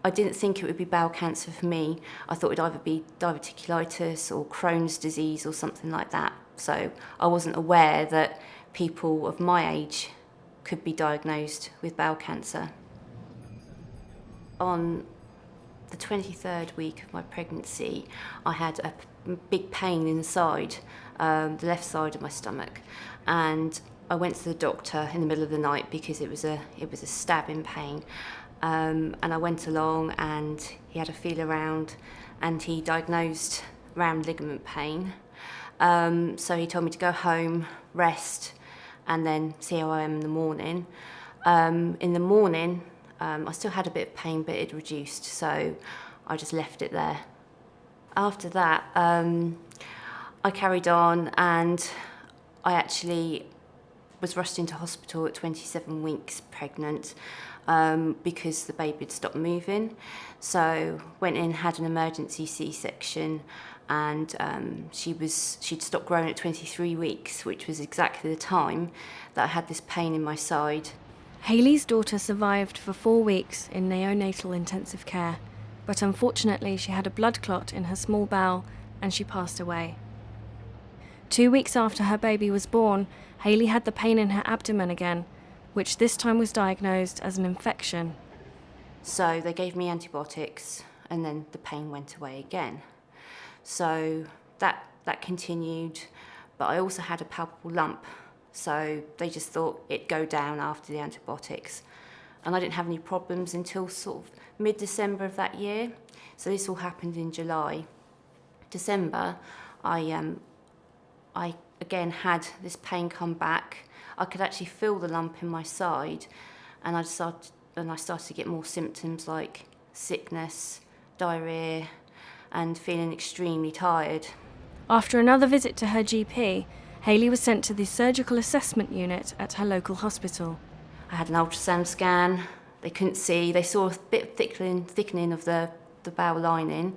I didn't think it would be bowel cancer for me. I thought it'd either be diverticulitis or Crohn's disease or something like that. So I wasn't aware that people of my age could be diagnosed with bowel cancer. On the 23rd week of my pregnancy, I had a big pain in the side, the left side of my stomach, and I went to the doctor in the middle of the night because it was a stabbing pain. And I went along and he had a feel around and he diagnosed round ligament pain. So he told me to go home, rest, and then see how I am in the morning. In the morning, I still had a bit of pain, but it reduced, so I just left it there. After that, I carried on and I actually was rushed into hospital at 27 weeks pregnant because the baby had stopped moving. So went in, had an emergency C-section, and she'd stopped growing at 23 weeks, which was exactly the time that I had this pain in my side. Hayley's daughter survived for 4 weeks in neonatal intensive care, but unfortunately she had a blood clot in her small bowel and she passed away. 2 weeks after her baby was born, Hayley had the pain in her abdomen again, which this time was diagnosed as an infection. So they gave me antibiotics and then the pain went away again. So that continued, but I also had a palpable lump. So they just thought it'd go down after the antibiotics. And I didn't have any problems until sort of mid-December of that year. So this all happened in July. December, I again had this pain come back. I could actually feel the lump in my side, and I started to get more symptoms like sickness, diarrhoea, and feeling extremely tired. After another visit to her GP, Hayley was sent to the surgical assessment unit at her local hospital. I had an ultrasound scan. They couldn't see. They saw a bit of thickening of the bowel lining.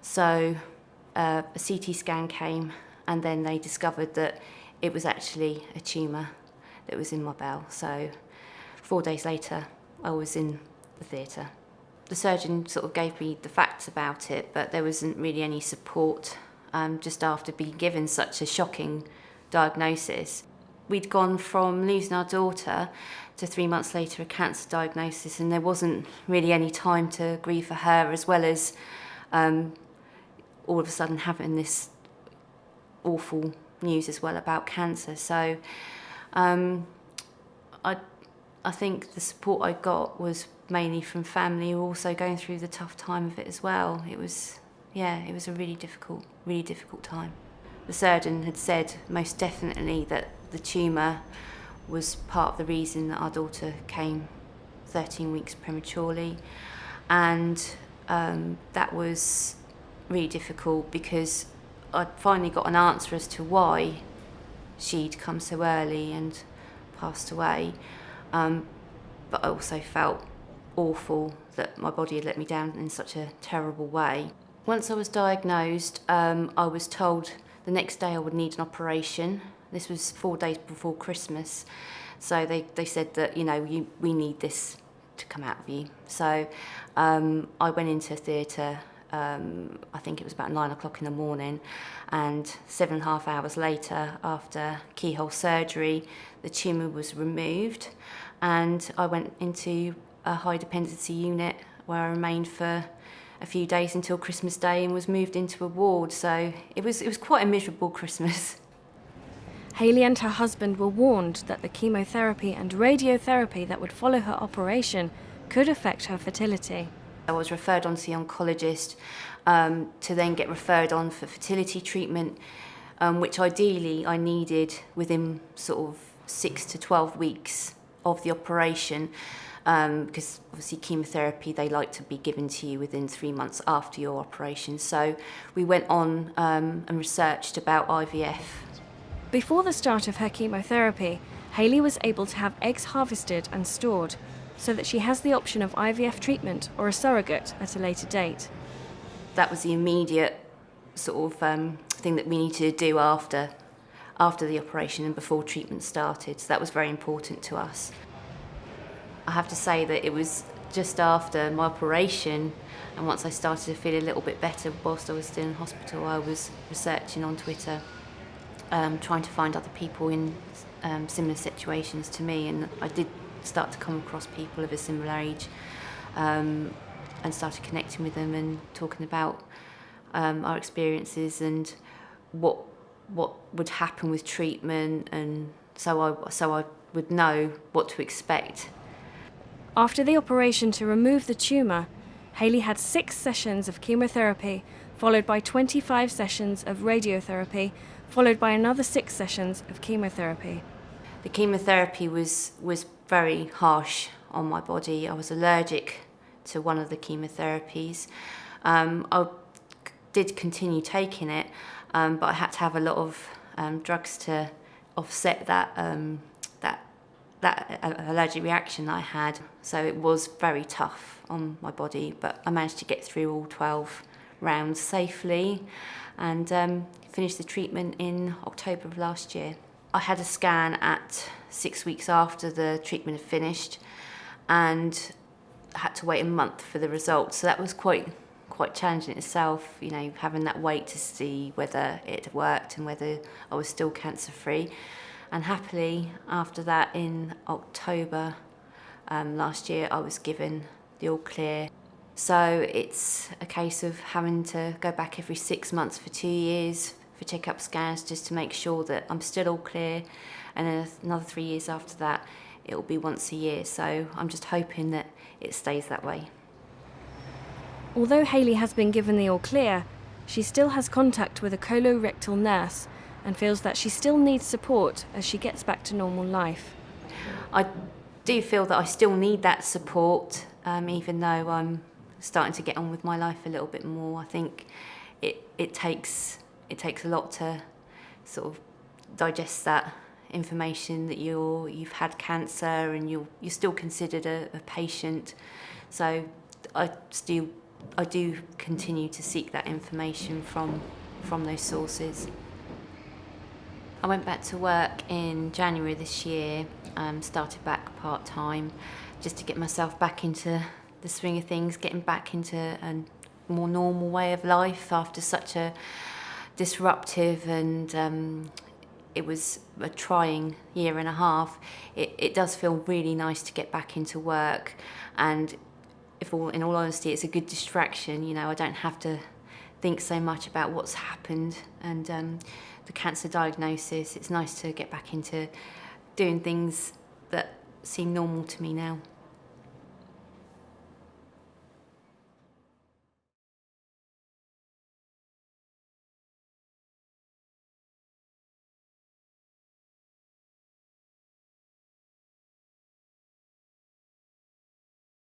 So a CT scan came, and then they discovered that it was actually a tumour that was in my bowel. So 4 days later, I was in the theatre. The surgeon sort of gave me the facts about it, but there wasn't really any support just after being given such a shocking diagnosis. We'd gone from losing our daughter to 3 months later a cancer diagnosis, and there wasn't really any time to grieve for her, as well as all of a sudden having this awful news as well about cancer. So I think the support I got was mainly from family who were also going through the tough time of it as well. It was a really difficult time. The surgeon had said most definitely that the tumour was part of the reason that our daughter came 13 weeks prematurely, and that was really difficult because I'd finally got an answer as to why she'd come so early and passed away, but I also felt awful that my body had let me down in such a terrible way. Once I was diagnosed, I was told the next day I would need an operation. This was 4 days before Christmas. So they said that, we need this to come out of you. So I went into theatre, I think it was about 9 o'clock in the morning, and 7.5 hours later, after keyhole surgery, the tumour was removed, and I went into a high dependency unit where I remained for a few days until Christmas Day and was moved into a ward. So it was quite a miserable Christmas. Hayley and her husband were warned that the chemotherapy and radiotherapy that would follow her operation could affect her fertility. I was referred on to the oncologist to then get referred on for fertility treatment, which ideally I needed within sort of 6 to 12 weeks of the operation, because obviously chemotherapy, they like to be given to you within 3 months after your operation. So we went on and researched about IVF. Before the start of her chemotherapy, Hayley was able to have eggs harvested and stored, so that she has the option of IVF treatment or a surrogate at a later date. That was the immediate sort of thing that we needed to do after the operation and before treatment started. So that was very important to us. I have to say that it was just after my operation, and once I started to feel a little bit better whilst I was still in hospital, I was researching on Twitter, trying to find other people in similar situations to me, and I did start to come across people of a similar age, and started connecting with them and talking about our experiences and what would happen with treatment, and so I would know what to expect. After the operation to remove the tumour, Hayley had 6 sessions of chemotherapy, followed by 25 sessions of radiotherapy, followed by another 6 sessions of chemotherapy. The chemotherapy was very harsh on my body. I was allergic to one of the chemotherapies. I did continue taking it, but I had to have a lot of drugs to offset that allergic reaction that I had. So it was very tough on my body, but I managed to get through all 12 rounds safely and finished the treatment in October of last year. I had a scan at 6 weeks after the treatment had finished and had to wait a month for the results. So that was quite challenging in itself, you know, having that wait to see whether it worked and whether I was still cancer-free. And happily, after that, in October last year, I was given the all clear. So it's a case of having to go back every 6 months for 2 years for check-up scans just to make sure that I'm still all clear. And then another 3 years after that, it will be once a year. So I'm just hoping that it stays that way. Although Hayley has been given the all clear, she still has contact with a colorectal nurse and feels that she still needs support as she gets back to normal life. I do feel that I still need that support, even though I'm starting to get on with my life a little bit more. I think it takes a lot to sort of digest that information that you've had cancer and you're still considered a patient. So I do continue to seek that information from those sources. I went back to work in January this year, started back part-time, just to get myself back into the swing of things, getting back into a more normal way of life after such a disruptive and it was a trying year and a half. It does feel really nice to get back into work, and in all honesty, it's a good distraction. You know, I don't have to think so much about what's happened and the cancer diagnosis. It's nice to get back into doing things that seem normal to me now.